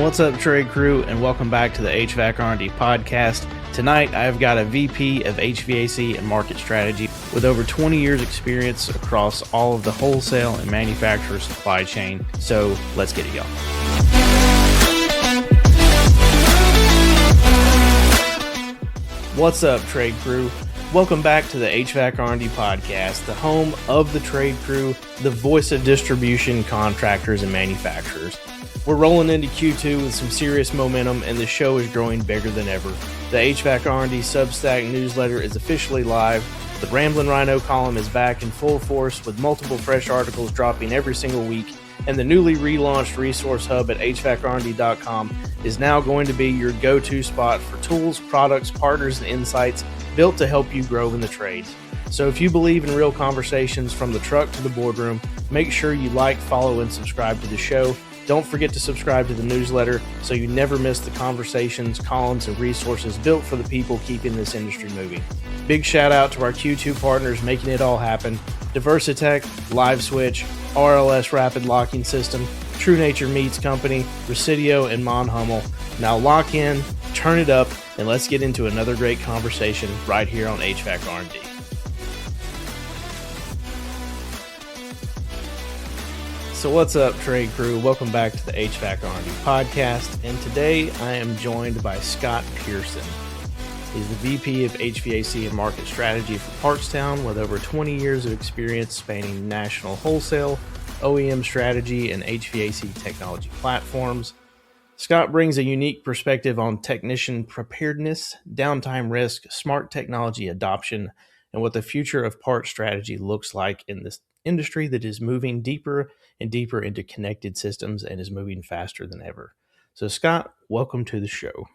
What's up, trade crew, and welcome back to the HVAC R&D podcast. Tonight, I've got a VP of HVAC and market strategy with over 20 years experience across all of the wholesale and manufacturer supply chain. So let's get it going. What's up, trade crew? Welcome back to the HVAC R&D podcast, the home of the trade crew, the voice of distribution, contractors, and manufacturers. We're rolling into Q2 with some serious momentum, and the show is growing bigger than ever. The HVAC R&D Substack newsletter is officially live. The Ramblin' Rhino column is back in full force with multiple fresh articles dropping every single week, and the newly relaunched resource hub at hvacrnd.com is now going to be your go-to spot for tools, products, partners, and insights built to help you grow in the trades. So if you believe in real conversations from the truck to the boardroom, make sure you like, follow, and subscribe to the show. Don't forget to subscribe to the newsletter so you never miss the conversations, columns, and resources built for the people keeping this industry moving. Big shout out to our Q2 partners making it all happen: Diversitech, LiveSwitch, RLS Rapid Locking System, True Nature Meats Company, Residio, and Mon Hummel. Now lock in, turn it up, and let's get into another great conversation right here on HVAC R&D. So what's up, trade crew? Welcome back to the HVAC R&D podcast, and today I am joined by Scott Pierson. He's the VP of HVAC and Market Strategy for Partstown with over 20 years of experience spanning national wholesale, OEM strategy, and HVAC technology platforms. Scott brings a unique perspective on technician preparedness, downtime risk, smart technology adoption, and what the future of part strategy looks like in this industry that is moving deeper and deeper into connected systems and is moving faster than ever. So Scott, welcome to the show.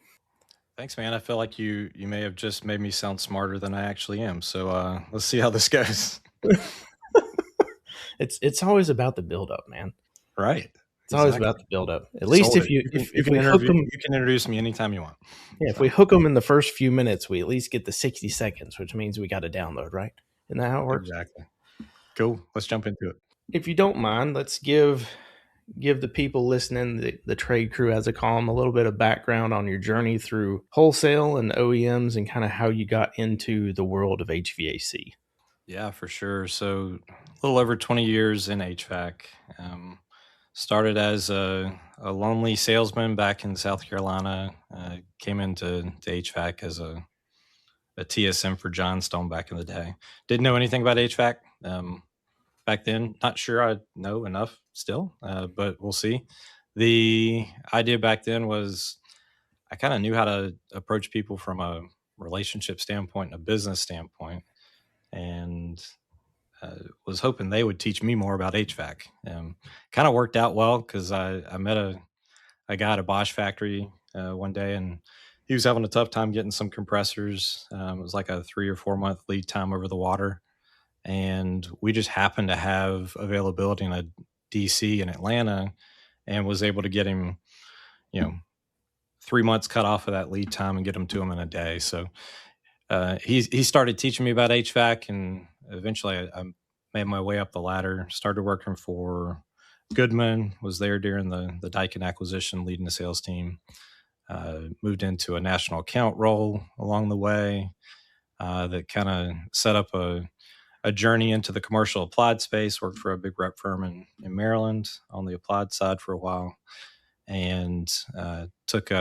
Thanks, man. I feel like you may have just made me sound smarter than I actually am. So let's see how this goes. It's always about the build-up, man. Right. It's always about the build-up. At least if we hook them, you can introduce me anytime you want. Yeah, if we hook them in the first few minutes, we at least get the 60 seconds, which means we got to download, right? Isn't that how it works? Exactly. Cool. Let's jump into it. If you don't mind, let's give the people listening, the trade crew as a column, a little bit of background on your journey through wholesale and OEMs and kind of how you got into the world of HVAC. Yeah, for sure. So a little over 20 years in HVAC. Started as a lonely salesman back in South Carolina. Came into HVAC as a TSM for Johnstone back in the day. Didn't know anything about HVAC back then. Not sure I know enough still, but we'll see. The idea back then was I kind of knew how to approach people from a relationship standpoint and a business standpoint, and was hoping they would teach me more about HVAC. Kind of worked out well because I met a guy at a Bosch factory one day, and he was having a tough time getting some compressors. It was like a 3 or 4 month lead time over the water. And we just happened to have availability in a DC in Atlanta and was able to get him, 3 months cut off of that lead time and get him to him in a day. So he started teaching me about HVAC, and eventually I made my way up the ladder, started working for Goodman, was there during the Daikin acquisition, leading the sales team. Moved into a national account role along the way that kind of set up a journey into the commercial applied space. Worked for a big rep firm in Maryland on the applied side for a while, and took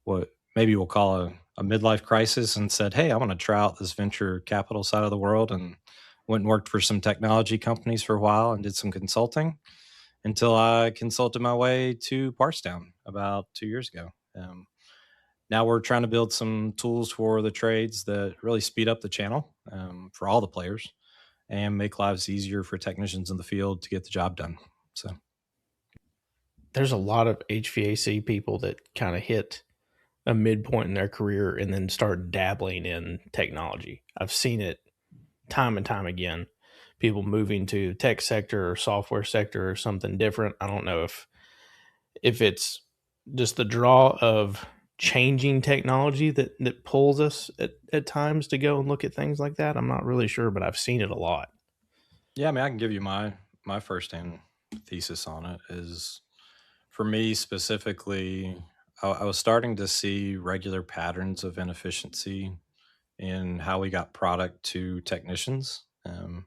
what maybe we'll call a midlife crisis and said, hey, I want to try out this venture capital side of the world, and went and worked for some technology companies for a while and did some consulting until I consulted my way to Partstown about 2 years ago. Now we're trying to build some tools for the trades that really speed up the channel for all the players and make lives easier for technicians in the field to get the job done. So there's a lot of HVAC people that kind of hit a midpoint in their career and then start dabbling in technology. I've seen it time and time again. People moving to tech sector or software sector or something different. I don't know if it's just the draw of changing technology that pulls us at times to go and look at things like that. I'm not really sure, but I've seen it a lot. Yeah, I mean, I can give you my firsthand thesis on it is For me specifically, I was starting to see regular patterns of inefficiency in how we got product to technicians. And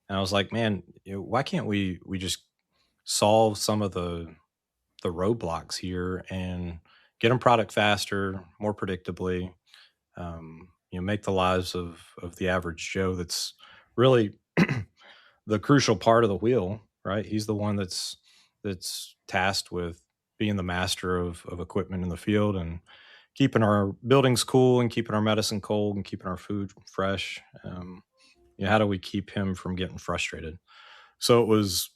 I was like, man, why can't we just solve some of the roadblocks here and get them product faster, more predictably, make the lives of the average Joe that's really the crucial part of the wheel, right? He's the one that's tasked with being the master of equipment in the field and keeping our buildings cool and keeping our medicine cold and keeping our food fresh. How do we keep him from getting frustrated? So it was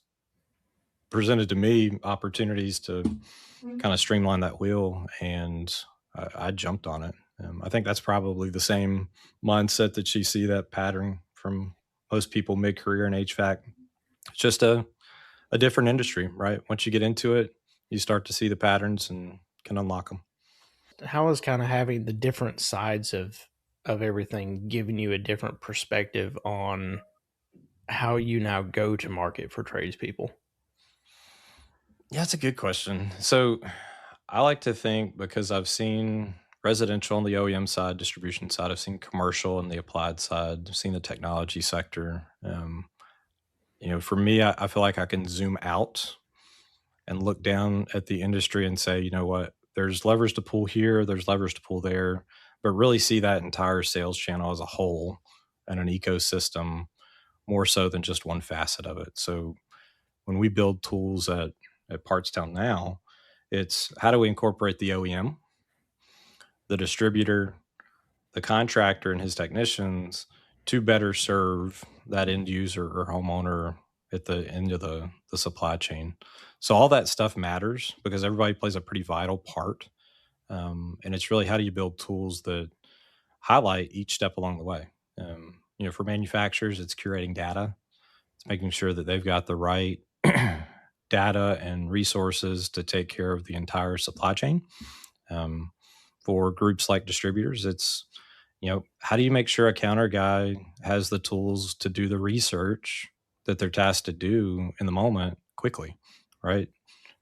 presented to me opportunities to kind of streamline that wheel, and I jumped on it. I think that's probably the same mindset that you see that pattern from most people mid career in HVAC. It's just a different industry, right? Once you get into it, you start to see the patterns and can unlock them. How is kind of having the different sides of everything giving you a different perspective on how you now go to market for tradespeople? Yeah, that's a good question. So I like to think because I've seen residential on the OEM side, distribution side, I've seen commercial on the applied side, I've seen the technology sector. For me, I feel like I can zoom out and look down at the industry and say, you know what, there's levers to pull here, there's levers to pull there, but really see that entire sales channel as a whole and an ecosystem more so than just one facet of it. So when we build tools at Partstown now, it's how do we incorporate the OEM, the distributor, the contractor, and his technicians to better serve that end user or homeowner at the end of the supply chain. So all that stuff matters because everybody plays a pretty vital part. And it's really how do you build tools that highlight each step along the way. For manufacturers, it's curating data. It's making sure that they've got the right data and resources to take care of the entire supply chain. Um, for groups like distributors, it's how do you make sure a counter guy has the tools to do the research that they're tasked to do in the moment quickly, right?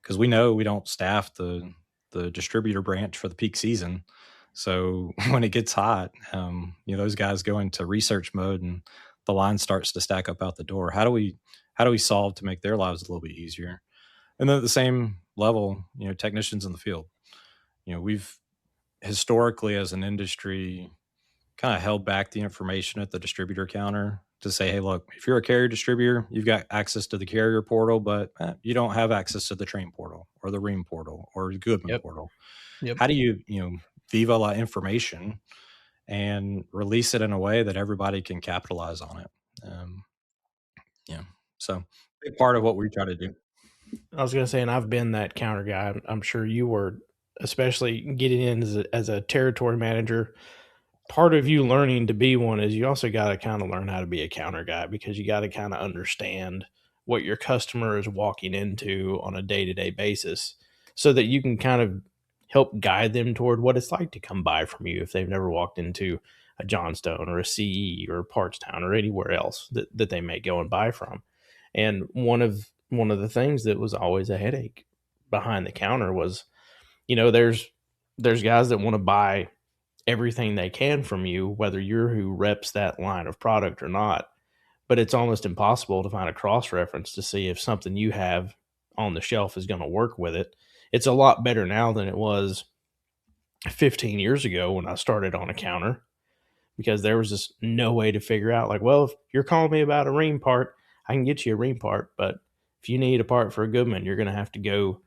Because we know we don't staff the distributor branch for the peak season. So when it gets hot, those guys go into research mode and the line starts to stack up out the door. How do we solve to make their lives a little bit easier? And then at the same level, technicians in the field. We've historically as an industry kind of held back the information at the distributor counter to say, hey, look, if you're a carrier distributor, you've got access to the carrier portal, but you don't have access to the train portal or the ream portal or the Goodman Yep. portal. Yep. How do you viva la information and release it in a way that everybody can capitalize on it? Um, yeah. So big part of what we try to do. I was going to say, and I've been that counter guy. I'm sure you were, especially getting in as a territory manager. Part of you learning to be one is you also got to kind of learn how to be a counter guy because you got to kind of understand what your customer is walking into on a day-to-day basis so that you can kind of help guide them toward what it's like to come buy from you if they've never walked into a Johnstone or a CE or a Partstown or anywhere else that they may go and buy from. And one of the things that was always a headache behind the counter was, there's guys that want to buy everything they can from you, whether you're who reps that line of product or not. But it's almost impossible to find a cross reference to see if something you have on the shelf is going to work with it. It's a lot better now than it was 15 years ago when I started on a counter because there was just no way to figure out, like, well, if you're calling me about a ream part, I can get you a ream part. But if you need a part for a Goodman, you're going to have to go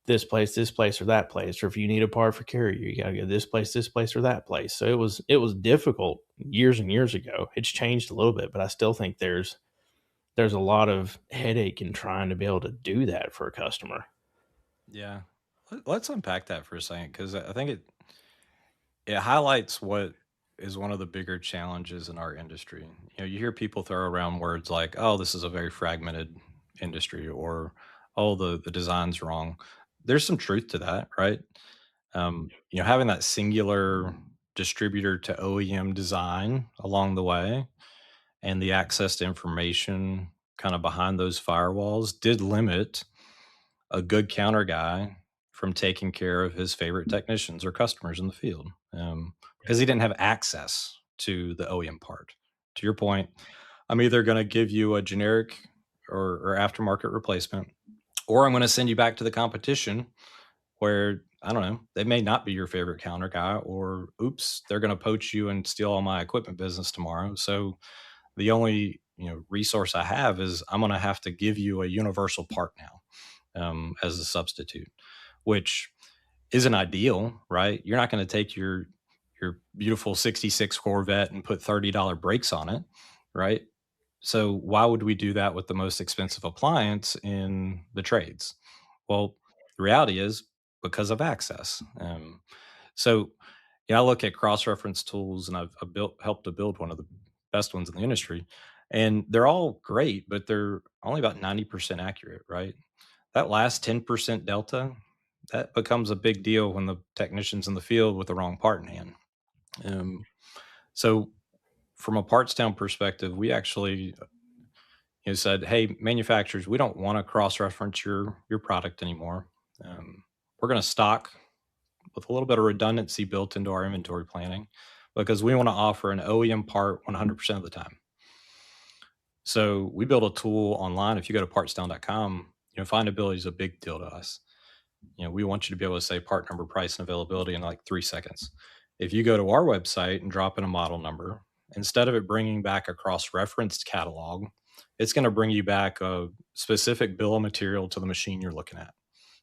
this place, or that place. Or if you need a part for carrier, you got to go this place, or that place. So it was difficult years and years ago. It's changed a little bit, but I still think there's a lot of headache in trying to be able to do that for a customer. Yeah. Let's unpack that for a second because I think it highlights what is one of the bigger challenges in our industry. You hear people throw around words like, "Oh, this is a very fragmented industry," or "Oh, the design's wrong." There's some truth to that, right? Having that singular distributor to OEM design along the way and the access to information kind of behind those firewalls did limit a good counter guy from taking care of his favorite technicians or customers in the field, because he didn't have access to the OEM part. To your point, I'm either going to give you a generic or aftermarket replacement, or I'm going to send you back to the competition where, I don't know, they may not be your favorite counter guy, or oops, they're going to poach you and steal all my equipment business tomorrow. So the only resource I have is I'm going to have to give you a universal part now, as a substitute, which isn't ideal, right? You're not going to take your beautiful 66 Corvette and put $30 brakes on it, right? So why would we do that with the most expensive appliance in the trades? Well, the reality is because of access. So I look at cross-reference tools, and I've helped to build one of the best ones in the industry, and they're all great, but they're only about 90% accurate, right? That last 10% delta, that becomes a big deal when the technician's in the field with the wrong part in hand. So from a parts town perspective, we actually said, hey, manufacturers, we don't want to cross-reference your product anymore. We're going to stock with a little bit of redundancy built into our inventory planning, because we want to offer an OEM part 100% of the time. So we built a tool online. If you go to partstown.com, findability is a big deal to us. We want you to be able to say part number, price, and availability in like 3 seconds. If you go to our website and drop in a model number, instead of it bringing back a cross-referenced catalog, it's going to bring you back a specific bill of material to the machine you're looking at.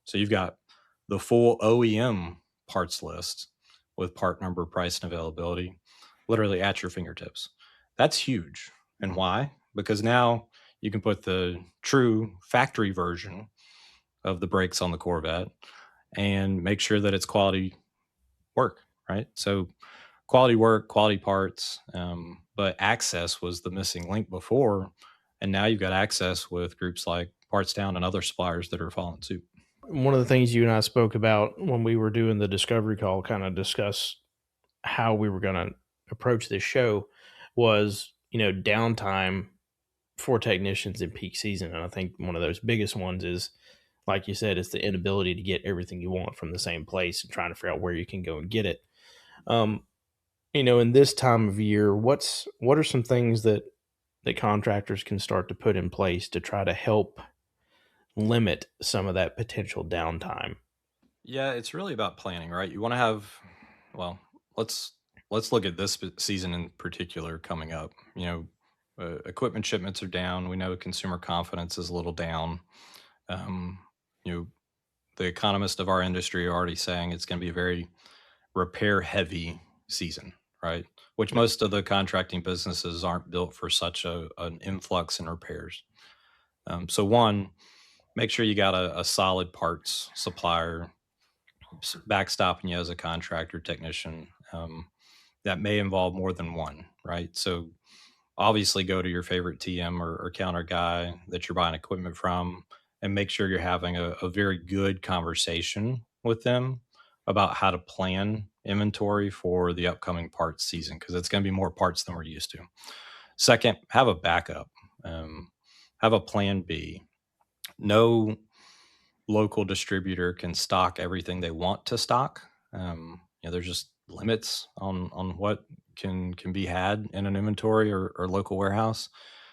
So you've got the full OEM parts list with part number, price, and availability literally at your fingertips. That's huge. And why? Because now you can put the true factory version of the brakes on the Corvette and make sure that it's quality work, right? So quality work, quality parts, but access was the missing link before. And now you've got access with groups like Parts Town and other suppliers that are following suit. One of the things you and I spoke about when we were doing the discovery call, kind of discuss how we were going to approach this show, was, downtime for technicians in peak season. And I think one of those biggest ones is, like you said, it's the inability to get everything you want from the same place and trying to figure out where you can go and get it. In this time of year, what are some things that contractors can start to put in place to try to help limit some of that potential downtime? Yeah, it's really about planning, right? You want to have, well, let's look at this season in particular coming up. Equipment shipments are down. We know consumer confidence is a little down. The economists of our industry are already saying it's going to be a very repair heavy season, right? Which most of the contracting businesses aren't built for such an influx in repairs. So one, make sure you got a solid parts supplier backstopping you as a contractor technician. That may involve more than one, right? So obviously go to your favorite TM or counter guy that you're buying equipment from, and make sure you're having a very good conversation with them about how to plan inventory for the upcoming parts season, because it's going to be more parts than we're used to. Second, have a backup. Have a plan B. No local distributor can stock everything they want to stock. There's just limits on what can be had in an inventory or local warehouse.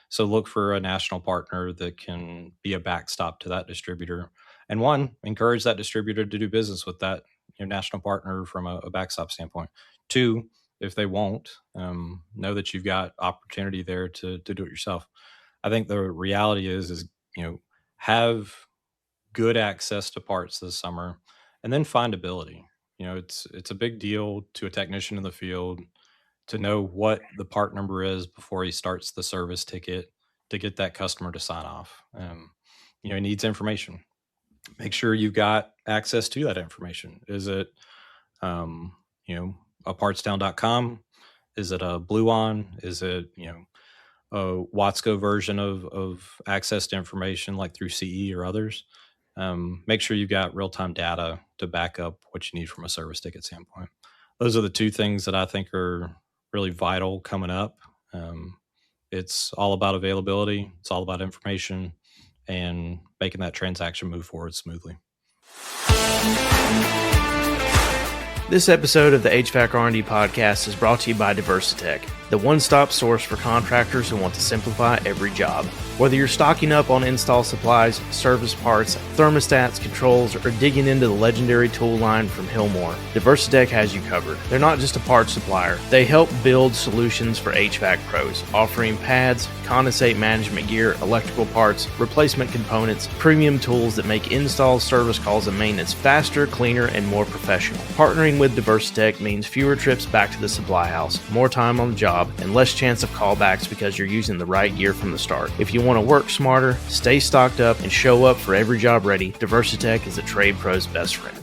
So look for a national partner that can be a backstop to that distributor. And one, encourage that distributor to do business with that national partner from a backstop standpoint. Two, if they won't, know that you've got opportunity there to do it yourself. I think the reality is have good access to parts this summer, and then findability. It's a big deal to a technician in the field to know what the part number is before he starts the service ticket to get that customer to sign off. He needs information. Make sure you've got access to that information. Is it, a partstown.com? Is it a Blue On? Is it, a Watsco version of access to information like through CE or others? Make sure you've got real-time data to back up what you need from a service ticket standpoint. Those are the two things that I think are really vital coming up. It's all about availability. It's all about information, and making that transaction move forward smoothly. This episode of the HVAC R&D podcast is brought to you by Diversitech, the one-stop source for contractors who want to simplify every job. Whether you're stocking up on install supplies, service parts, thermostats, controls, or digging into the legendary tool line from Hillmore, Diversitech has you covered. They're not just a parts supplier. They help build solutions for HVAC pros, offering pads, condensate management gear, electrical parts, replacement components, premium tools that make installs, service calls, and maintenance faster, cleaner, and more professional. Partnering with Diversitech means fewer trips back to the supply house, more time on the job, and less chance of callbacks because you're using the right gear from the start. If you want to work smarter, stay stocked up, and show up for every job ready, Diversitech is a trade pro's best friend.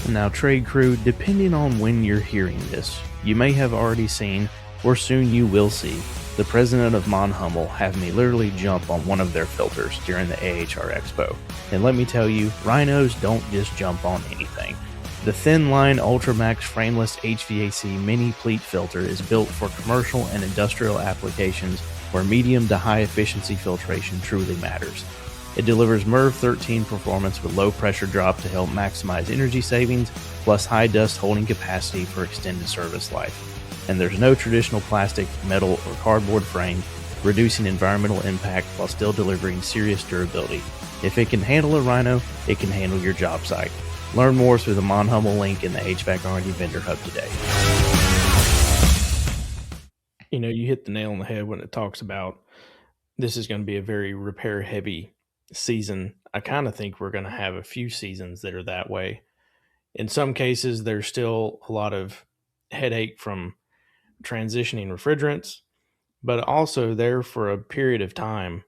Now, trade crew, depending on when you're hearing this, you may have already seen, or soon you will see, the president of Mon Hummel have me literally jump on one of their filters during the AHR Expo. And let me tell you, rhinos don't just jump on anything. The thin line Ultramax frameless HVAC mini pleat filter is built for commercial and industrial applications where medium to high efficiency filtration truly matters. It delivers MERV 13 performance with low pressure drop to help maximize energy savings, plus high dust holding capacity for extended service life. And there's no traditional plastic, metal, or cardboard frame, reducing environmental impact while still delivering serious durability. If it can handle a rhino, it can handle your job site. Learn more through the Mon Hummel link in the HVAC R&D Vendor Hub today. You know, you hit the nail on the head when it talks about this is going to be a very repair-heavy season. I kind of think we're going to have a few seasons that are that way. In some cases, there's still a lot of headache from transitioning refrigerants, but also there for a period of time,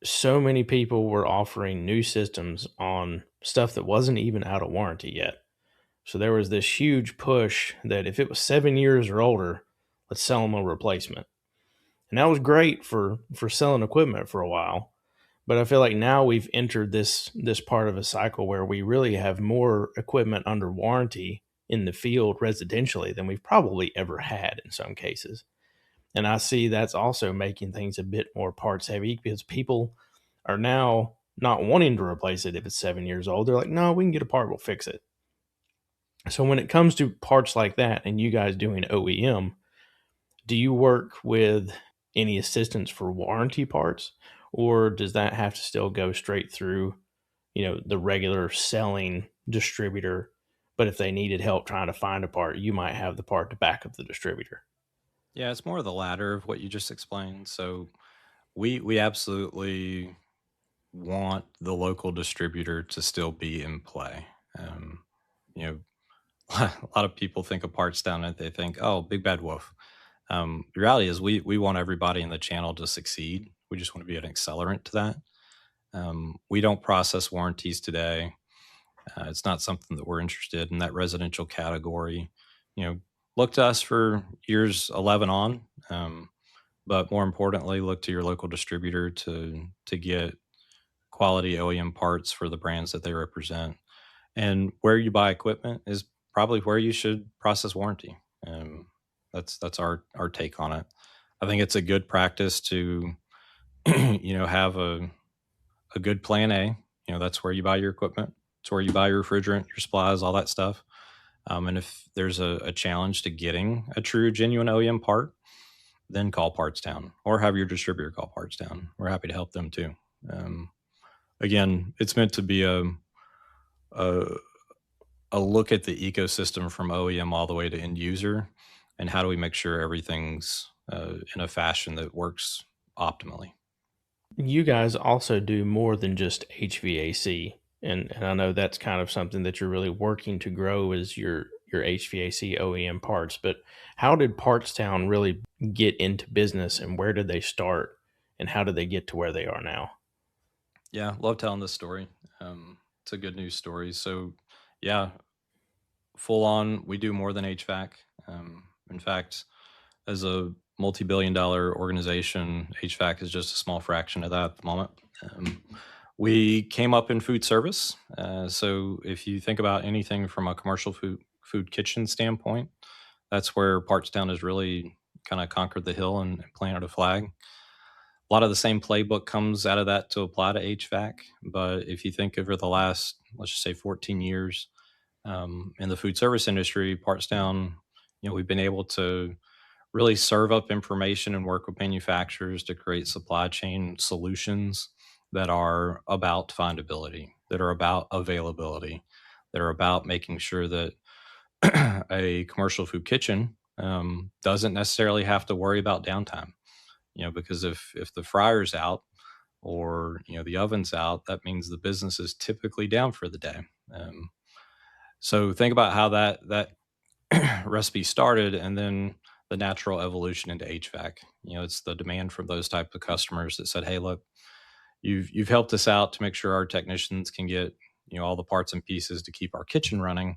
so many people were offering new systems on stuff that wasn't even out of warranty yet. So there was this huge push that if it was 7 years or older, let's sell them a replacement. And that was great for selling equipment for a while. But I feel like now we've entered this part of a cycle where we really have more equipment under warranty in the field residentially than we've probably ever had in some cases. And I see that's also making things a bit more parts heavy because people are now not wanting to replace it if it's 7 years old. They're like, no, we can get a part, we'll fix it. So when it comes to parts like that and you guys doing OEM, do you work with any assistance for warranty parts, or does that have to still go straight through, the regular selling distributor? But if they needed help trying to find a part, you might have the part to back up the distributor. Yeah, it's more of the latter of what you just explained. So we absolutely want the local distributor to still be in play. You know, a lot of people think of parts down and they think, oh, big bad wolf. The reality is we want everybody in the channel to succeed. We just want to be an accelerant to that. We don't process warranties today. It's not something that we're interested in, that residential category. Look to us for years 11 on, but more importantly, look to your local distributor to get quality OEM parts for the brands that they represent. And where you buy equipment is probably where you should process warranty. That's our take on it. I think it's a good practice to have a good plan A. That's where you buy your equipment. It's where you buy your refrigerant, your supplies, all that stuff. And if there's a challenge to getting a true, genuine OEM part, then call Parts Town or have your distributor call Parts Town. We're happy to help them too. Again, it's meant to be a look at the ecosystem from OEM all the way to end user, and how do we make sure everything's in a fashion that works optimally. You guys also do more than just HVAC. And I know that's kind of something that you're really working to grow is your HVAC OEM parts. But how did Partstown really get into business, and where did they start, and how did they get to where they are now? Yeah, love telling this story. It's a good news story. So yeah, full on, we do more than HVAC. In fact, as a multi-billion-dollar organization, HVAC is just a small fraction of that at the moment. We came up in food service. So if you think about anything from a commercial food kitchen standpoint, That's where Partstown has really kind of conquered the hill and planted a flag. A lot of the same playbook comes out of that to apply to HVAC. But if you think over the last, let's just say 14 years, in the food service industry, Partstown, we've been able to really serve up information and work with manufacturers to create supply chain solutions that are about findability, that are about availability, that are about making sure that a commercial food kitchen doesn't necessarily have to worry about downtime. Because if the fryer's out or the oven's out, that means the business is typically down for the day. So think about how that recipe started, and then the natural evolution into HVAC. It's the demand from those type of customers that said, "Hey, look, you've helped us out to make sure our technicians can get all the parts and pieces to keep our kitchen running.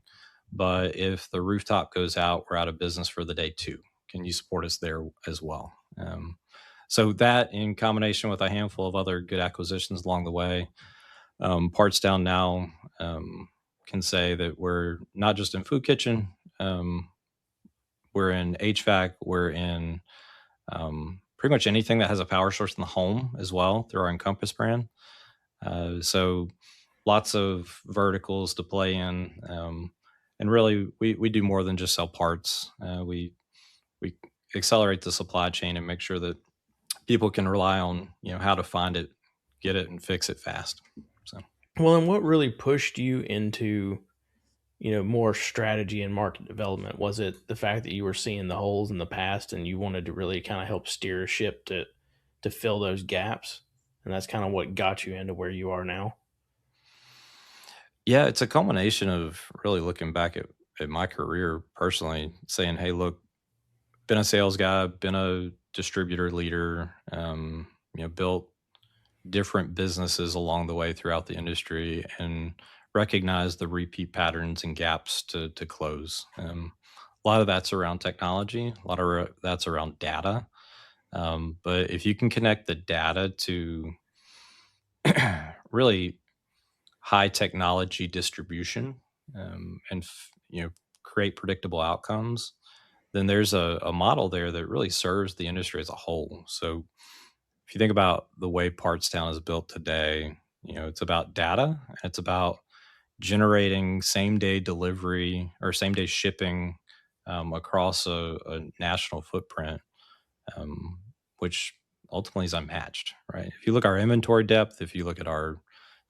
But if the rooftop goes out, we're out of business for the day too. Can you support us there as well?" So that, in combination with a handful of other good acquisitions along the way, Partstown now can say that we're not just in food kitchen. We're in HVAC. We're in pretty much anything that has a power source in the home as well through our Encompass brand. So lots of verticals to play in. And really, we do more than just sell parts. We accelerate the supply chain and make sure that people can rely on how to find it, get it, and fix it fast. So Well, and what really pushed you into, more strategy and market development? Was it the fact that you were seeing the holes in the past and you wanted to really kind of help steer a ship to fill those gaps? And that's kind of what got you into where you are now? yeah, it's a culmination of really looking back at my career personally, saying, "Hey, look, been a sales guy, been a distributor leader, built different businesses along the way throughout the industry, and recognize the repeat patterns and gaps to close." A lot of that's around technology. A lot of that's around data. But if you can connect the data to really high technology distribution, and create predictable outcomes, then there's a model there that really serves the industry as a whole. So if you think about the way Partstown is built today, it's about data. It's about generating same day delivery or same day shipping across a national footprint, um, which ultimately is unmatched, right? If you look at our inventory depth, if you look at our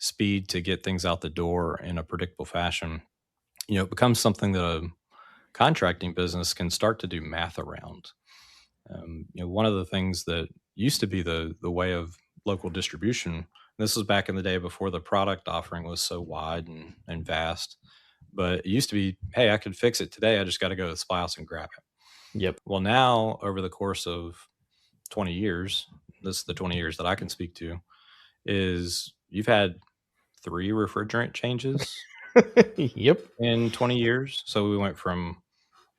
speed to get things out the door in a predictable fashion, it becomes something that a contracting business can start to do math around. One of the things that used to be the way of local distribution, this was back in the day before the product offering was so wide and vast, but it used to be, "Hey, I could fix it today. I just got to go to the supply house and grab it." Yep. Well, now over the course of 20 years, this is the 20 years that I can speak to, is you've had 3 refrigerant changes Yep. in 20 years. So we went from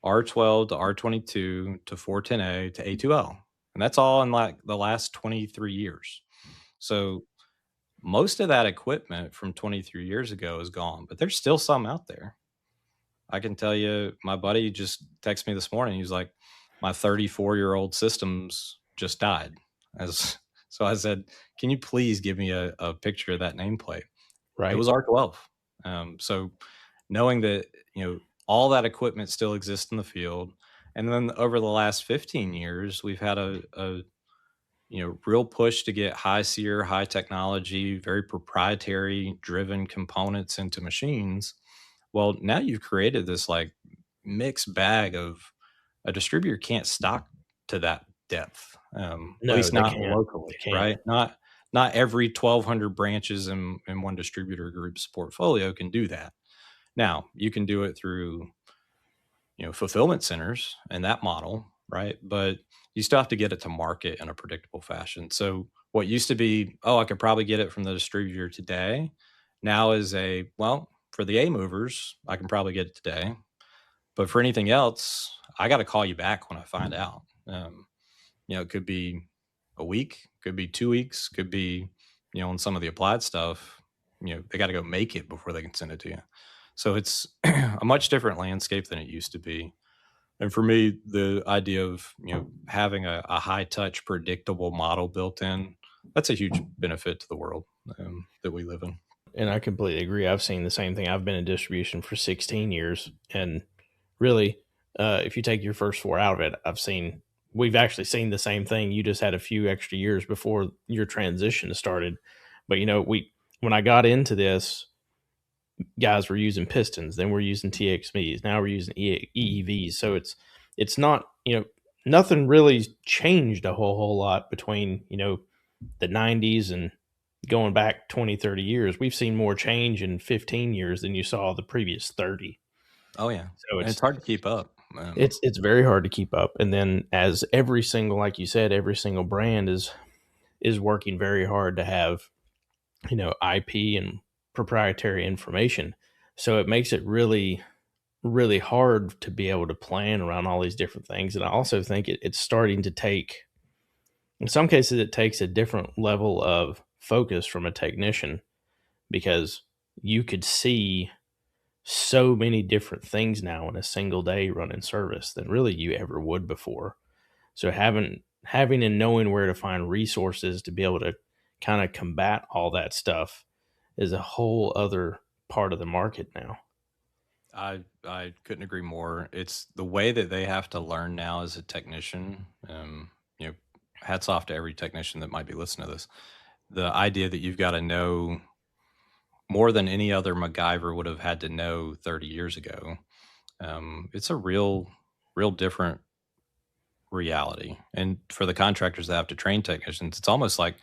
R12 to R22 to 410A to A2L. And that's all in like the last 23 years. So most of that equipment from 23 years ago is gone, but there's still some out there. I can tell you, my buddy just texted me this morning. He was like, "My 34-year-old systems just died." As so I said, "Can you please give me a picture of that nameplate?" It Right. was R12. So knowing that, all that equipment still exists in the field. And then over the last 15 years, we've had a real push to get high SEER, high technology, very proprietary driven components into machines. Well, now you've created this like mixed bag of a distributor can't stock to that depth, at No, least they not can't. locally, They can't. right? Not every 1,200 branches in one distributor group's portfolio can do that. Now you can do it through fulfillment centers and that model, right? But you still have to get it to market in a predictable fashion. So what used to be, "Oh, I could probably get it from the distributor today," now is well, for the A movers, I can probably get it today. But for anything else, I got to call you back when I find out. It could be a week, could be 2 weeks, could be, on some of the applied stuff, they got to go make it before they can send it to you. So it's a much different landscape than it used to be. And for me, the idea of having a high touch, predictable model built in, that's a huge benefit to the world that we live in. And I completely agree. I've seen the same thing. I've been in distribution for 16 years. And really, if you take your first 4 out of it, we've actually seen the same thing. You just had a few extra years before your transition started. But, when I got into this, guys were using pistons, then we're using TXVs, now we're using EEVs. So it's not, nothing really changed a whole lot between, the 90s and going back 20, 30 years. We've seen more change in 15 years than you saw the previous 30. Oh yeah. So And it's hard to keep up. it's very hard to keep up. And then as every single, like you said, every single brand is working very hard to have, IP and proprietary information. So it makes it really, really hard to be able to plan around all these different things. And I also think it's starting to take, in some cases, it takes a different level of focus from a technician, because you could see so many different things now in a single day running service than really you ever would before. So having and knowing where to find resources to be able to kind of combat all that stuff is a whole other part of the market now. I couldn't agree more. It's the way that they have to learn now as a technician. You know, hats off to every technician that might be listening to this. The idea that you've got to know more than any other MacGyver would have had to know 30 years ago. It's a real different reality. And for the contractors that have to train technicians, it's almost like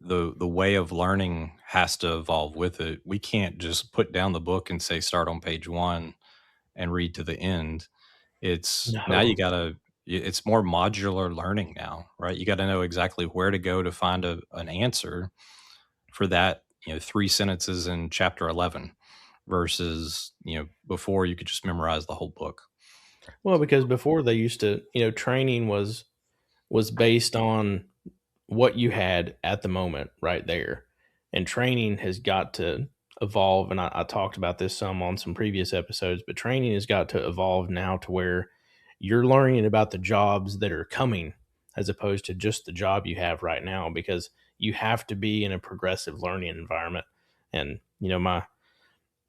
the way of learning has to evolve with it. We can't just put down the book and say start on page 1 and read to the end. It's now No. it's more modular learning now, right? You got to know exactly where to go to find an answer for that, 3 sentences in chapter 11 versus, before you could just memorize the whole book. Well, because before they used to, training was based on what you had at the moment right there. And training has got to evolve. And I talked about this some on some previous episodes, but training has got to evolve now to where you're learning about the jobs that are coming as opposed to just the job you have right now, because you have to be in a progressive learning environment. And,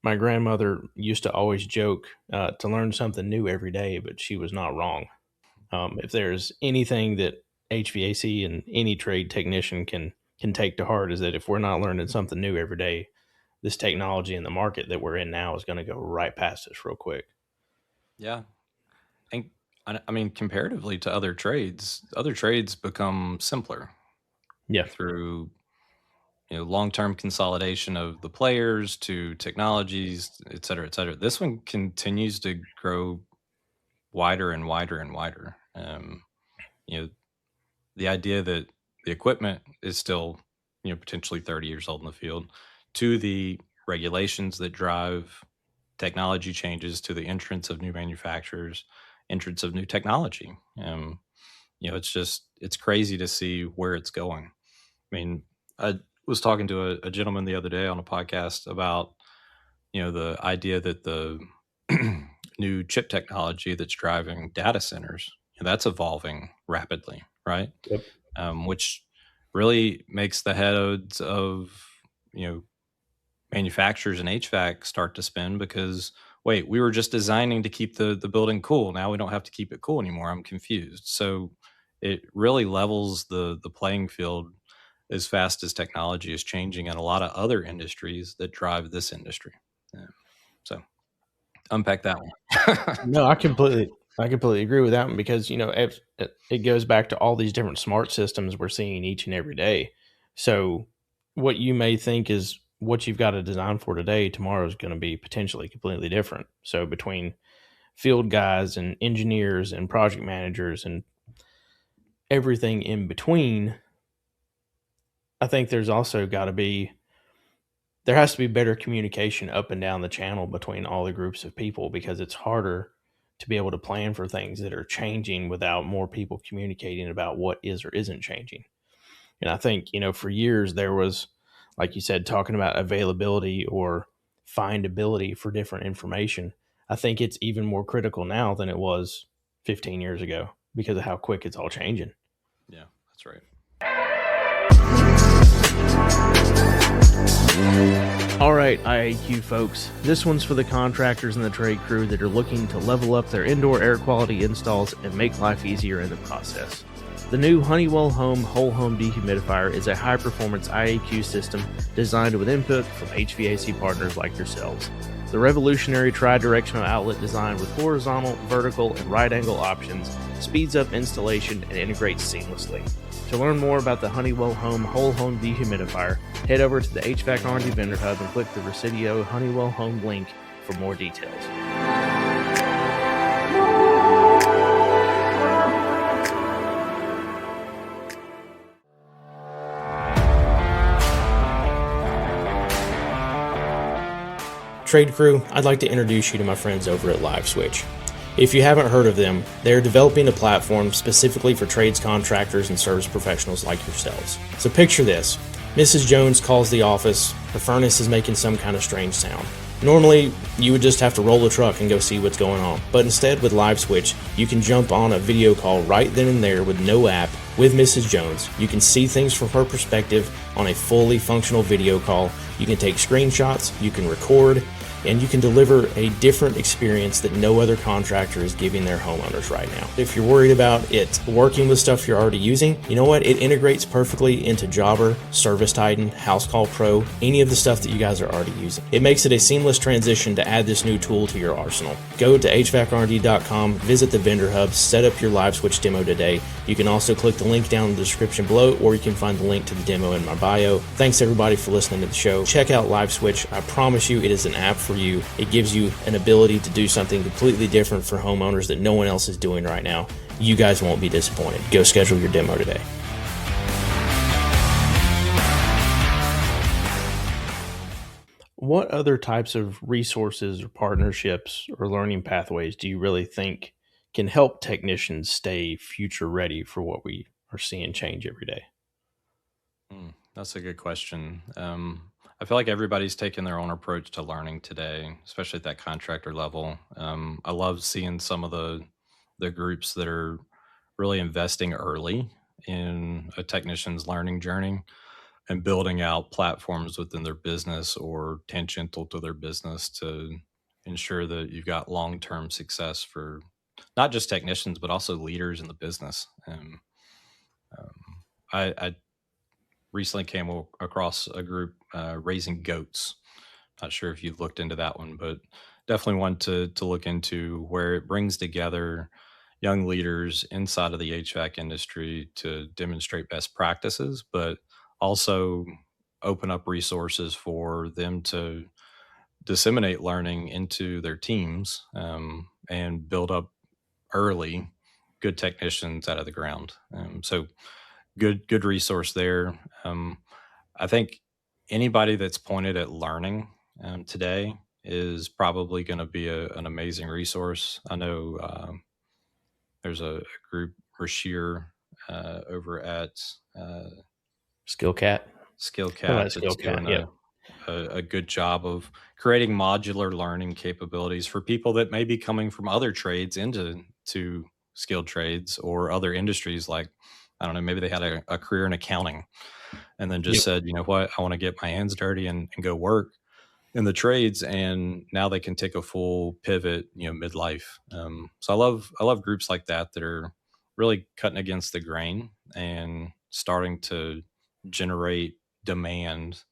my grandmother used to always joke to learn something new every day, but she was not wrong. If there's anything that HVAC and any trade technician can take to heart, is that if we're not learning something new every day, this technology in the market that we're in now is going to go right past us real quick. Yeah. And I mean, comparatively to other trades become simpler Yeah. through long-term consolidation of the players to technologies, et cetera, et cetera. This one continues to grow wider and wider and wider. The idea that the equipment is still, potentially 30 years old in the field, to the regulations that drive technology changes, to the entrance of new manufacturers, entrance of new technology. It's crazy to see where it's going. I mean, I was talking to a gentleman the other day on a podcast about, the idea that the new chip technology that's driving data centers, that's evolving rapidly, right? Yep. Which really makes the heads of, manufacturers and HVAC start to spin, because wait, we were just designing to keep the building cool. Now we don't have to keep it cool anymore. I'm confused. So it really levels the playing field as fast as technology is changing in a lot of other industries that drive this industry. So unpack that one. No, I completely agree with that one, because it goes back to all these different smart systems we're seeing each and every day. So what you may think is what you've got to design for today, tomorrow is going to be potentially completely different. So between field guys and engineers and project managers and everything in between, I think there has to be better communication up and down the channel between all the groups of people, because it's harder to be able to plan for things that are changing without more people communicating about what is or isn't changing. And I think, for years there was, like you said, talking about availability or findability for different information. I think it's even more critical now than it was 15 years ago because of how quick it's all changing. Yeah, that's right. All right, IAQ folks, this one's for the contractors and the trade crew that are looking to level up their indoor air quality installs and make life easier in the process. The new Honeywell Home Whole Home Dehumidifier is a high-performance IAQ system designed with input from HVAC partners like yourselves. The revolutionary tri-directional outlet design with horizontal, vertical, and right-angle options speeds up installation and integrates seamlessly. To learn more about the Honeywell Home Whole Home Dehumidifier, head over to the HVAC R&D Vendor Hub and click the Residio Honeywell Home link for more details. Trade crew, I'd like to introduce you to my friends over at LiveSwitch. If you haven't heard of them, they're developing a platform specifically for trades contractors and service professionals like yourselves. So picture this. Mrs. Jones calls the office, her furnace is making some kind of strange sound. Normally, you would just have to roll the truck and go see what's going on. But instead, with LiveSwitch, you can jump on a video call right then and there with no app with Mrs. Jones. You can see things from her perspective on a fully functional video call. You can take screenshots, you can record, and you can deliver a different experience that no other contractor is giving their homeowners right now. If you're worried about it working with stuff you're already using, you know what? It integrates perfectly into Jobber, Service Titan, House Call Pro, any of the stuff that you guys are already using. It makes it a seamless transition to add this new tool to your arsenal. Go to hvacrnd.com, visit the vendor hub, set up your LiveSwitch demo today. You can also click the link down in the description below, or you can find the link to the demo in my bio. Thanks everybody for listening to the show. Check out LiveSwitch. I promise you it is an app for you. It gives you an ability to do something completely different for homeowners that no one else is doing right now. You guys won't be disappointed. Go schedule your demo today. What other types of resources or partnerships or learning pathways do you really think can help technicians stay future ready for what we are seeing change every day? That's a good question. I feel like everybody's taking their own approach to learning today, especially at that contractor level. I love seeing some of the groups that are really investing early in a technician's learning journey and building out platforms within their business or tangential to their business to ensure that you've got long-term success for not just technicians, but also leaders in the business. And I recently came across a group raising goats. Not sure if you've looked into that one, but definitely one to look into, where it brings together young leaders inside of the HVAC industry to demonstrate best practices, but also open up resources for them to disseminate learning into their teams, and build up early good technicians out of the ground. So good resource there. I think anybody that's pointed at learning today is probably going to be an amazing resource. I know there's a group, Rasheer, over at Skillcat. Skillcat, that's doing Yep. a good job of creating modular learning capabilities for people that may be coming from other trades into skilled trades or other industries. Like, I don't know, maybe they had a career in accounting and then just said, you know what, I want to get my hands dirty and go work in the trades, and now they can take a full pivot, midlife. So I love groups like that are really cutting against the grain and starting to generate demand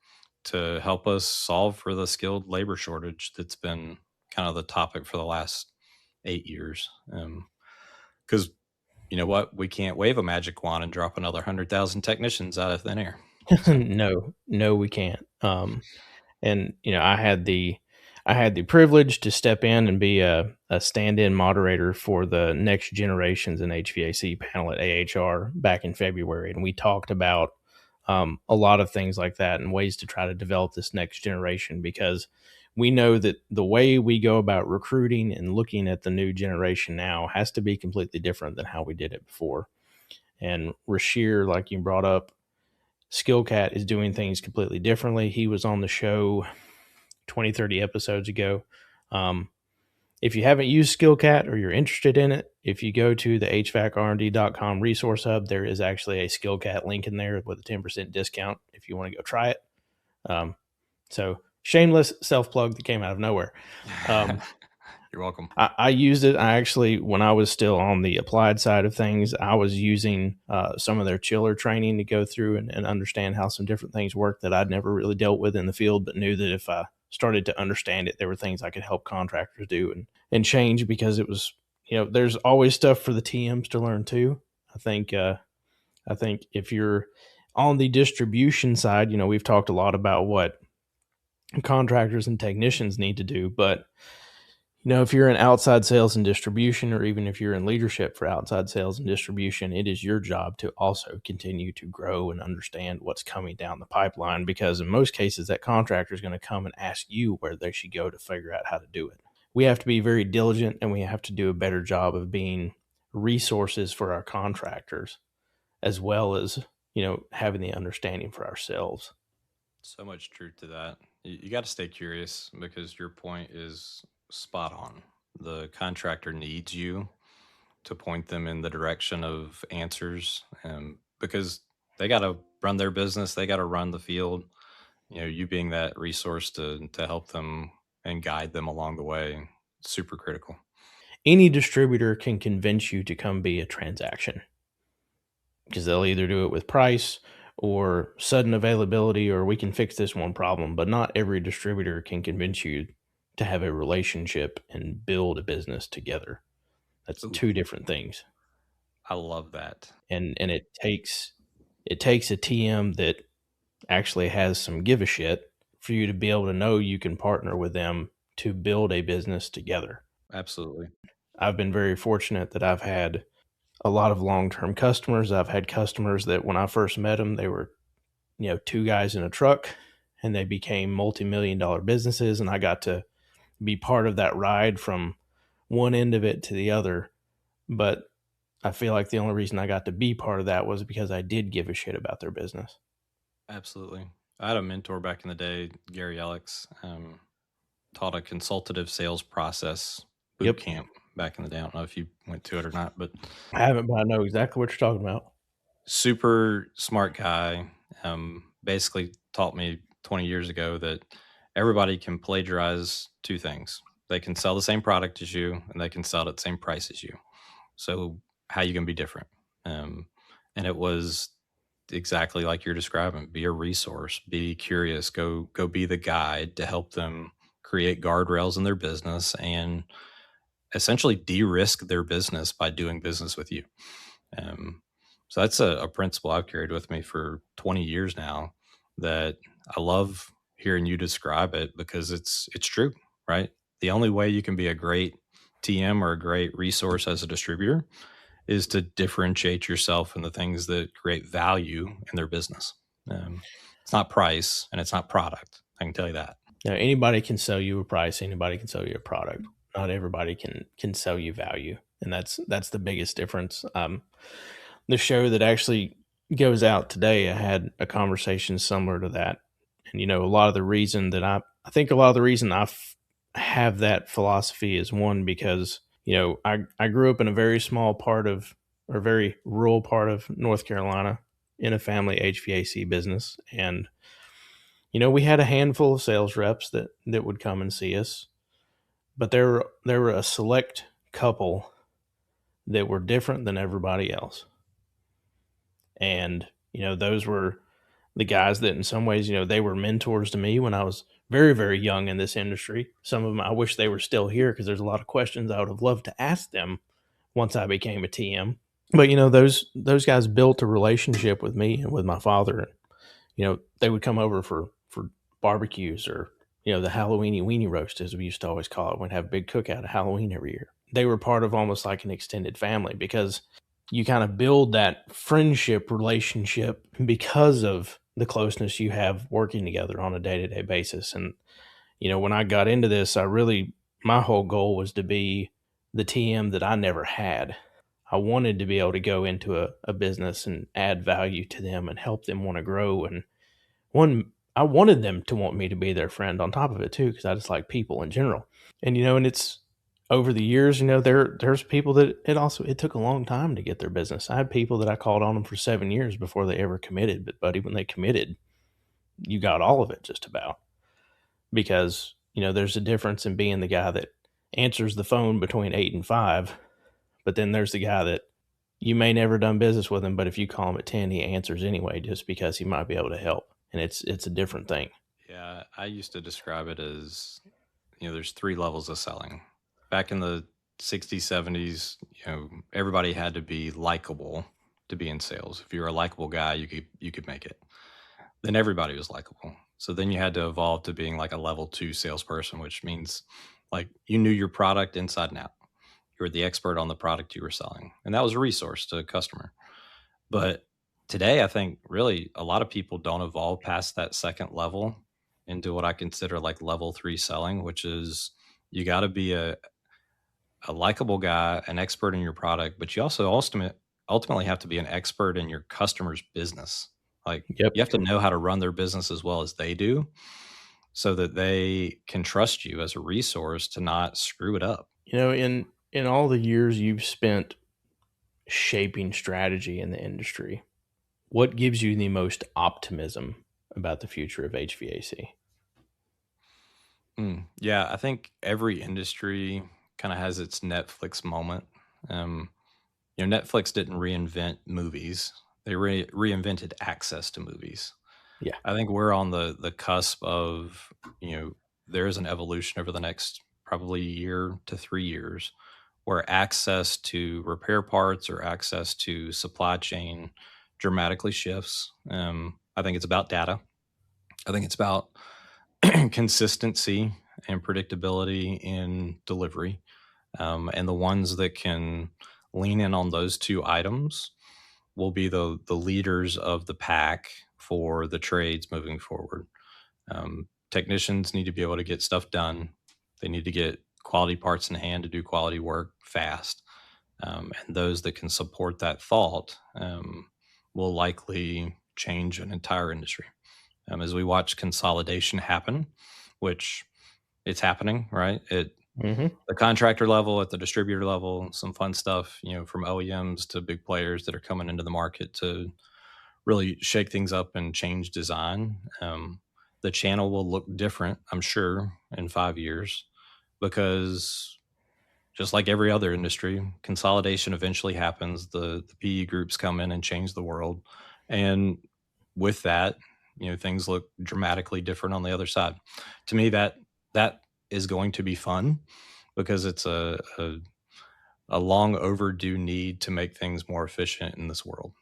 to help us solve for the skilled labor shortage that's been kind of the topic for the last 8 years. Because you know what, we can't wave a magic wand and drop another 100,000 technicians out of thin air. So. No, we can't. And I had the privilege to step in and be a stand-in moderator for the Next Generations in HVAC panel at AHR back in February, and we talked about a lot of things like that and ways to try to develop this next generation, because we know that the way we go about recruiting and looking at the new generation now has to be completely different than how we did it before. And Rasheer, like you brought up, Skillcat is doing things completely differently. He was on the show 20, 30 episodes ago. If you haven't used SkillCat or you're interested in it, if you go to the HVACRD.com resource hub, there is actually a SkillCat link in there with a 10% discount if you want to go try it. So shameless self-plug that came out of nowhere. You're welcome. I used it. I actually, when I was still on the applied side of things, I was using some of their chiller training to go through and understand how some different things work that I'd never really dealt with in the field, but knew that if I started to understand it, there were things I could help contractors do and change, because it was, there's always stuff for the TMs to learn too. I think if you're on the distribution side, we've talked a lot about what contractors and technicians need to do, but if you're in outside sales and distribution, or even if you're in leadership for outside sales and distribution, it is your job to also continue to grow and understand what's coming down the pipeline, because in most cases, that contractor is going to come and ask you where they should go to figure out how to do it. We have to be very diligent, and we have to do a better job of being resources for our contractors, as well as, having the understanding for ourselves. So much truth to that. You got to stay curious, because your point is spot on. The contractor needs you to point them in the direction of answers, because they got to run their business, they got to run the field. You being that resource to help them and guide them along the way, super critical. Any distributor can convince you to come be a transaction, because they'll either do it with price or sudden availability, or we can fix this one problem. But not every distributor can convince you to have a relationship and build a business together. That's Ooh, two different things. I love that. And it takes a TM that actually has some give a shit for you to be able to know you can partner with them to build a business together. Absolutely. I've been very fortunate that I've had a lot of long-term customers. I've had customers that when I first met them, they were, two guys in a truck, and they became multi-million-dollar businesses. And I got to be part of that ride from one end of it to the other. But I feel like the only reason I got to be part of that was because I did give a shit about their business. Absolutely. I had a mentor back in the day, Gary Alex, taught a consultative sales process boot camp back in the day. I don't know if you went to it or not, but I haven't, but I know exactly what you're talking about. super smart guy. Basically taught me 20 years ago that everybody can plagiarize two things. They can sell the same product as you, and they can sell it at the same price as you. So how you can be different? And it was exactly like you're describing. Be a resource, be curious, go be the guide to help them create guardrails in their business and essentially de-risk their business by doing business with you. So that's a principle I've carried with me for 20 years now, that I love hearing you describe it, because it's true, right? The only way you can be a great TM or a great resource as a distributor is to differentiate yourself in the things that create value in their business. It's not price and it's not product. I can tell you that. Now, anybody can sell you a price. Anybody can sell you a product. Not everybody can sell you value, and that's the biggest difference. The show that actually goes out today, I had a conversation similar to that, and a lot of the reason that I think a lot of the reason I have that philosophy is, one, because I grew up in a very small part of, or very rural part of North Carolina, in a family HVAC business, and we had a handful of sales reps that would come and see us, but there were a select couple that were different than everybody else. And, those were the guys that in some ways, they were mentors to me when I was very, very young in this industry. Some of them, I wish they were still here, because there's a lot of questions I would have loved to ask them once I became a TM. But, those guys built a relationship with me and with my father. And, they would come over for barbecues, or, the Halloweeny weenie roast, as we used to always call it. We'd have a big cookout at Halloween every year. They were part of almost like an extended family, because you kind of build that friendship relationship because of the closeness you have working together on a day-to-day basis. And, when I got into this, my whole goal was to be the TM that I never had. I wanted to be able to go into a business and add value to them and help them want to grow. And I wanted them to want me to be their friend on top of it too, because I just like people in general. And, and over the years, there's people that it took a long time to get their business. I had people that I called on them for 7 years before they ever committed. But buddy, when they committed, you got all of it just about, because, there's a difference in being the guy that answers the phone between 8 and 5. But then there's the guy that you may never done business with him, but if you call him at 10, he answers anyway, just because he might be able to help. And it's a different thing. Yeah, I used to describe it as, there's 3 levels of selling. Back in the 60s, 70s, everybody had to be likable to be in sales. If you were a likable guy, you could make it. Then everybody was likable. So then you had to evolve to being like a level 2 salesperson, which means like you knew your product inside and out. You were the expert on the product you were selling. And that was a resource to a customer. But today, I think really a lot of people don't evolve past that second level into what I consider like level 3 selling, which is you got to be a likable guy, an expert in your product, but you also ultimately have to be an expert in your customer's business. Like Yep. you have to know how to run their business as well as they do, so that they can trust you as a resource to not screw it up. In all the years you've spent shaping strategy in the industry, what gives you the most optimism about the future of HVAC? Yeah, I think every industry kind of has its Netflix moment. Netflix didn't reinvent movies; they reinvented access to movies. Yeah. I think we're on the cusp of, there is an evolution over the next probably year to 3 years where access to repair parts or access to supply chain dramatically shifts. I think it's about data. I think it's about consistency and predictability in delivery. And the ones that can lean in on those 2 items will be the leaders of the pack for the trades moving forward. Technicians need to be able to get stuff done. They need to get quality parts in hand to do quality work fast. And those that can support that thought will likely change an entire industry. As we watch consolidation happen, which it's happening, right? The contractor level, at the distributor level, some fun stuff, from OEMs to big players that are coming into the market to really shake things up and change design. The channel will look different, I'm sure, in 5 years, because just like every other industry, consolidation eventually happens. The PE groups come in and change the world. And with that, things look dramatically different on the other side. To me, that is going to be fun, because it's a long overdue need to make things more efficient in this world.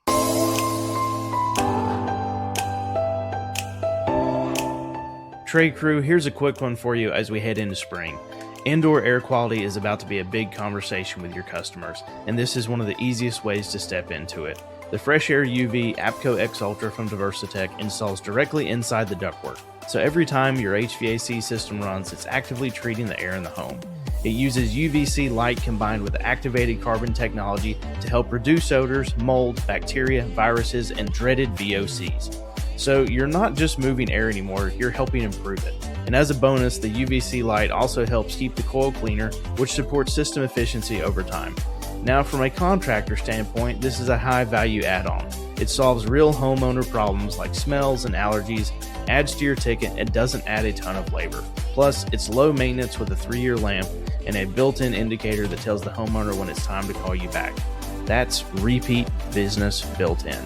Trade crew, here's a quick one for you as we head into spring. Indoor air quality is about to be a big conversation with your customers, and this is one of the easiest ways to step into it. The Fresh Air UV APCO X Ultra from Diversitech installs directly inside the ductwork, so every time your HVAC system runs, it's actively treating the air in the home. It uses UVC light combined with activated carbon technology to help reduce odors, mold, bacteria, viruses, and dreaded VOCs. So you're not just moving air anymore, you're helping improve it. And as a bonus, the UVC light also helps keep the coil cleaner, which supports system efficiency over time. Now, from a contractor standpoint, this is a high-value add-on. It solves real homeowner problems like smells and allergies, adds to your ticket, and doesn't add a ton of labor. Plus, it's low maintenance with a 3-year lamp and a built-in indicator that tells the homeowner when it's time to call you back. That's repeat business built in.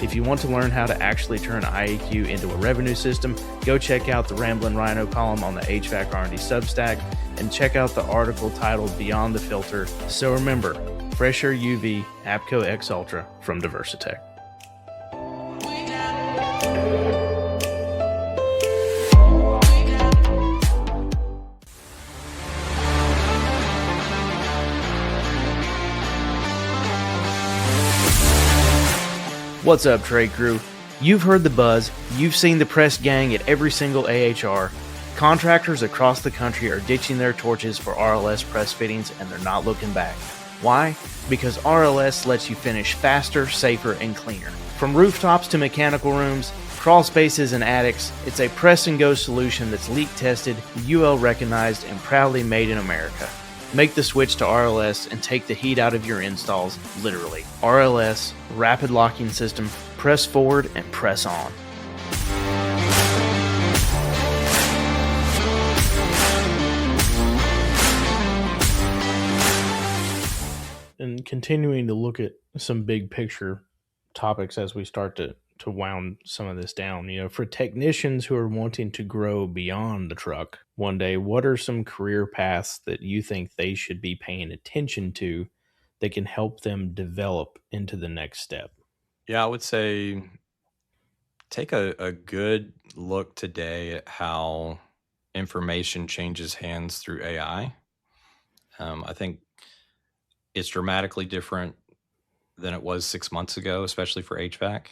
If you want to learn how to actually turn IAQ into a revenue system, go check out the Ramblin' Rhino column on the HVAC R&D Substack and check out the article titled Beyond the Filter. So remember, Fresh Air UV APCO X Ultra from Diversitech. What's up, trade crew? You've heard the buzz, you've seen the press gang at every single AHR. Contractors across the country are ditching their torches for RLS press fittings, and they're not looking back. Why? Because RLS lets you finish faster, safer, and cleaner. From rooftops to mechanical rooms, crawl spaces, and attics, it's a press and go solution that's leak tested, UL recognized, and proudly made in America. Make the switch to RLS and take the heat out of your installs, literally. RLS, rapid locking system, press forward and press on. And continuing to look at some big picture topics as we start to wound some of this down, for technicians who are wanting to grow beyond the truck one day, what are some career paths that you think they should be paying attention to that can help them develop into the next step? Yeah, I would say take a good look today at how information changes hands through AI. I think it's dramatically different than it was 6 months ago, especially for HVAC.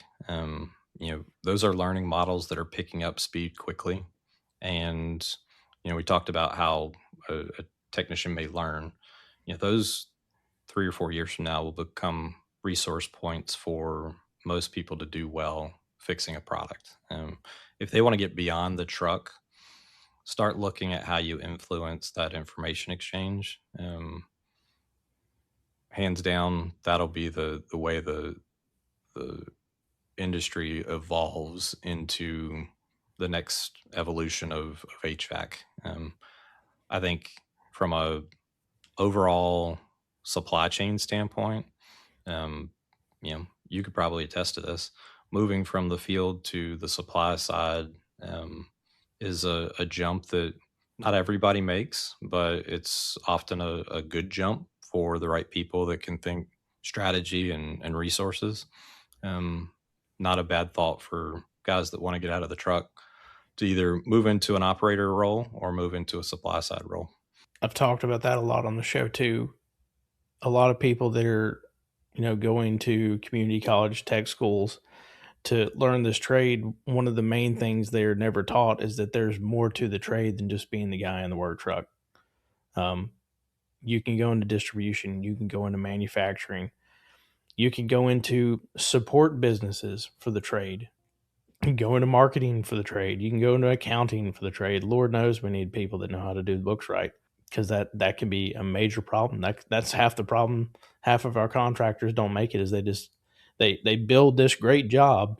Those are learning models that are picking up speed quickly. And, we talked about how a technician may learn. Those 3 or 4 years from now will become resource points for most people to do well fixing a product. If they want to get beyond the truck, start looking at how you influence that information exchange. Hands down, that'll be the way the industry evolves into the next evolution of HVAC. I think from a overall supply chain standpoint, you could probably attest to this. Moving from the field to the supply side is a jump that not everybody makes, but it's often a good jump for the right people that can think strategy and resources. Not a bad thought for guys that want to get out of the truck to either move into an operator role or move into a supply side role. I've talked about that a lot on the show too. A lot of people that are, going to community college tech schools to learn this trade, one of the main things they're never taught is that there's more to the trade than just being the guy in the work truck. You can go into distribution, you can go into manufacturing, you can go into support businesses for the trade, you can go into marketing for the trade, you can go into accounting for the trade. Lord knows we need people that know how to do the books right, because that can be a major problem. That's half the problem. Half of our contractors don't make it, is they build this great job,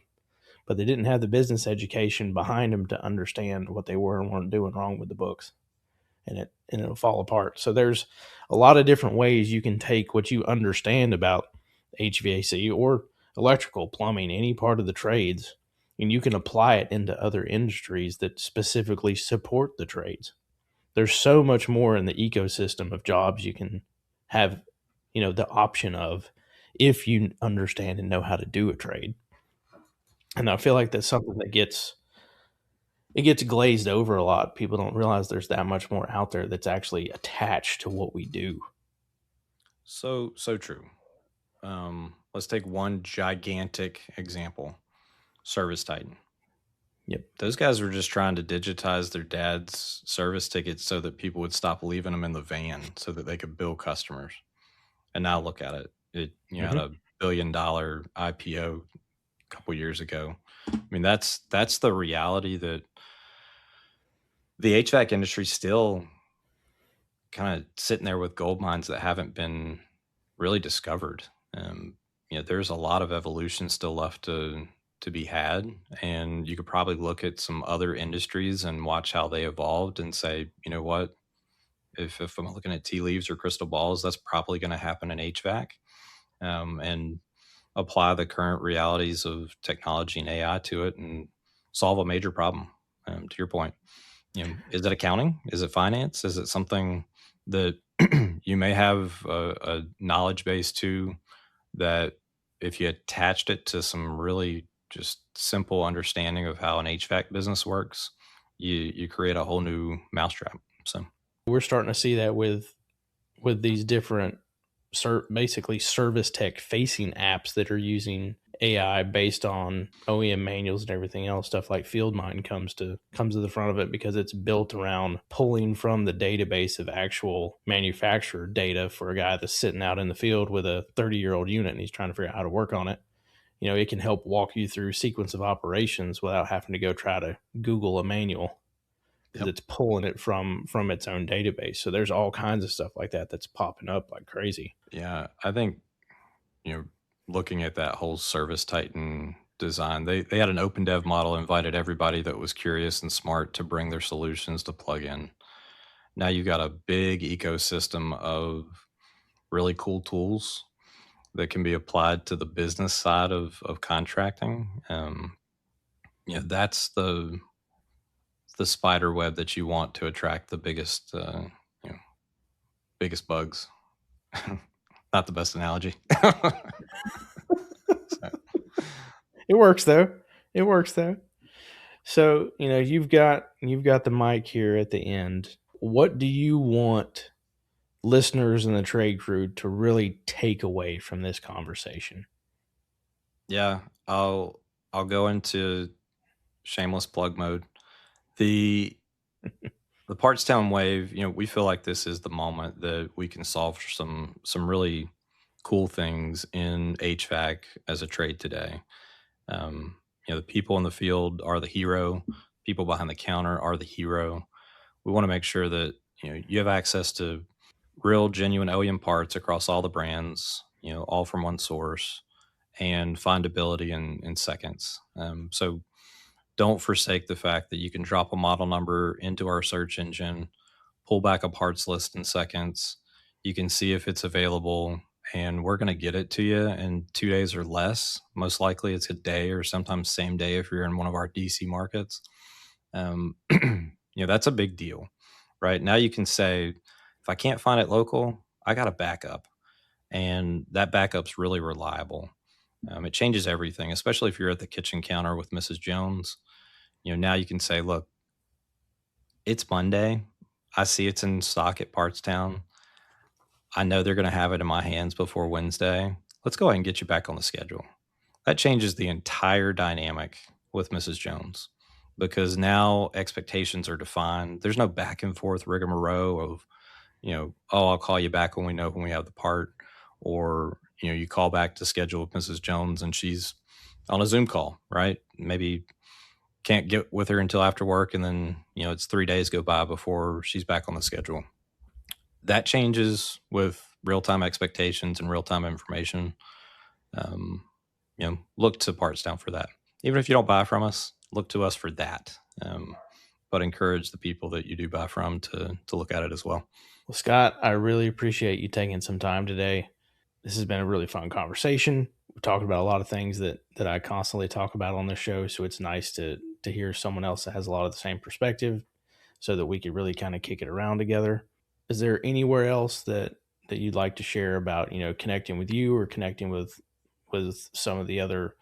but they didn't have the business education behind them to understand what they were and weren't doing wrong with the books, and it'll fall apart. So there's a lot of different ways you can take what you understand about HVAC or electrical, plumbing, any part of the trades, and you can apply it into other industries that specifically support the trades. There's so much more in the ecosystem of jobs you can have, the option of, if you understand and know how to do a trade. And I feel like that's something that gets glazed over a lot. People don't realize there's that much more out there that's actually attached to what we do. So true. Let's take one gigantic example: Service Titan. Yep. Those guys were just trying to digitize their dad's service tickets so that people would stop leaving them in the van so that they could bill customers. And now look at it. It had a $1 billion IPO a couple years ago. I mean, that's the reality that the HVAC industry still kind of sitting there with gold mines that haven't been really discovered. There's a lot of evolution still left to be had, and you could probably look at some other industries and watch how they evolved and say, you know what, if I'm looking at tea leaves or crystal balls, that's probably going to happen in HVAC, and apply the current realities of technology and AI to it and solve a major problem. To your point, is it accounting? Is it finance? Is it something that you may have a knowledge base to, that if you attached it to some really just simple understanding of how an HVAC business works, you create a whole new mousetrap. So we're starting to see that with these different basically service tech facing apps that are using AI based on OEM manuals and everything else. Stuff like FieldMind comes to the front of it because it's built around pulling from the database of actual manufacturer data for a guy that's sitting out in the field with a 30-year-old unit and he's trying to figure out how to work on it. It can help walk you through sequence of operations without having to go try to Google a manual. because it's pulling it from its own database. So there's all kinds of stuff like that that's popping up like crazy. Yeah, I think, looking at that whole Service Titan design, they had an open dev model, invited everybody that was curious and smart to bring their solutions to plug in. Now you've got a big ecosystem of really cool tools that can be applied to the business side of contracting. That's the spider web that you want to attract the biggest biggest bugs. Not the best analogy. It works though. So, you've got the mic here at the end. What do you want listeners and the trade crew to really take away from this conversation? Yeah, I'll go into shameless plug mode. The Partstown wave, we feel like this is the moment that we can solve some really cool things in HVAC as a trade today. The people in the field are the hero. People behind the counter are the hero. We want to make sure that you have access to real, genuine OEM parts across all the brands, all from one source, and findability in seconds. So don't forsake the fact that you can drop a model number into our search engine, pull back a parts list in seconds. You can see if it's available, and we're going to get it to you in 2 days or less. Most likely it's a day or sometimes same day if you're in one of our DC markets. That's a big deal, right? Now you can say, if I can't find it local, I got a backup, and that backup's really reliable. It changes everything, especially if you're at the kitchen counter with Mrs. Jones. Now you can say, look, it's Monday. I see it's in stock at Partstown. I know they're going to have it in my hands before Wednesday. Let's go ahead and get you back on the schedule. That changes the entire dynamic with Mrs. Jones, because now expectations are defined. There's no back and forth rigmarole of, I'll call you back when we have the part, or, you call back to schedule with Mrs. Jones and she's on a Zoom call, right? Maybe can't get with her until after work, and then, it's 3 days go by before she's back on the schedule. That changes with real-time expectations and real-time information. Look to Partstown for that. Even if you don't buy from us, look to us for that. But encourage the people that you do buy from to look at it as well. Well, Scott, I really appreciate you taking some time today. This has been a really fun conversation. We're talking about a lot of things that I constantly talk about on this show. So it's nice to hear someone else that has a lot of the same perspective, so that we could really kind of kick it around together. Is there anywhere else that you'd like to share about, connecting with you or connecting with some of the other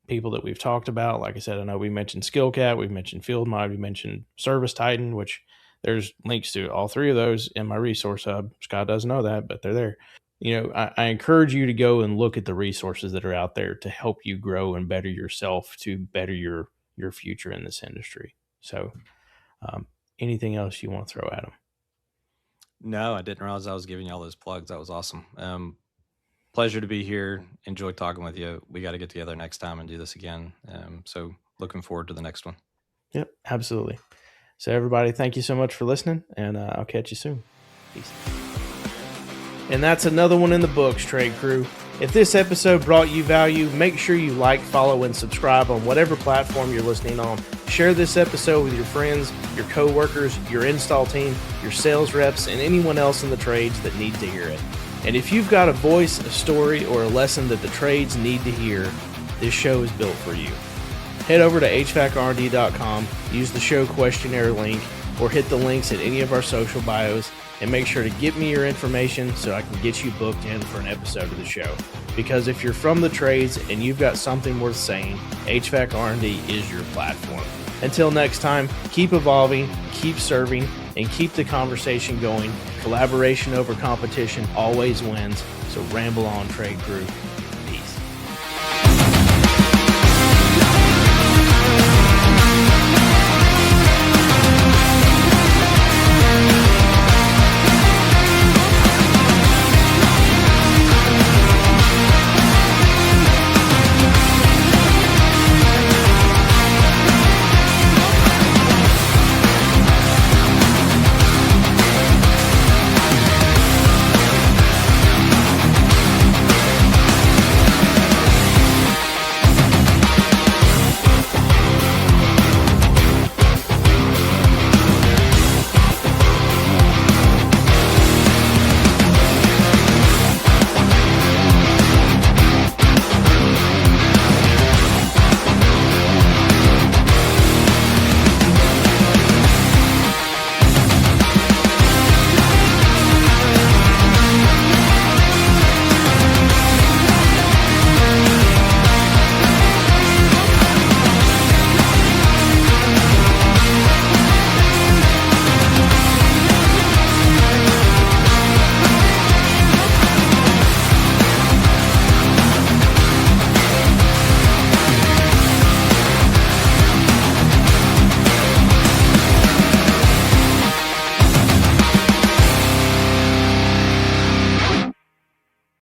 people that we've talked about? Like I said, I know we mentioned SkillCat, we've mentioned FieldMod, we mentioned Service Titan, which there's links to all three of those in my resource hub. Scott doesn't know that, but they're there. I encourage you to go and look at the resources that are out there to help you grow and better yourself, to better your future in this industry. So anything else you want to throw at them? No, I didn't realize I was giving you all those plugs. That was awesome. Pleasure to be here. Enjoyed talking with you. We got to get together next time and do this again. So looking forward to the next one. Yep, absolutely. So everybody, thank you so much for listening, and I'll catch you soon. Peace. And that's another one in the books, Trade Crew. If this episode brought you value, make sure you like, follow, and subscribe on whatever platform you're listening on. Share this episode with your friends, your coworkers, your install team, your sales reps, and anyone else in the trades that need to hear it. And if you've got a voice, a story, or a lesson that the trades need to hear, this show is built for you. Head over to hvacrnd.com, use the show questionnaire link, or hit the links at any of our social bios, and make sure to get me your information so I can get you booked in for an episode of the show. Because if you're from the trades and you've got something worth saying, HVAC R&D is your platform. Until next time, keep evolving, keep serving, and keep the conversation going. Collaboration over competition always wins. So ramble on, Trade Crew.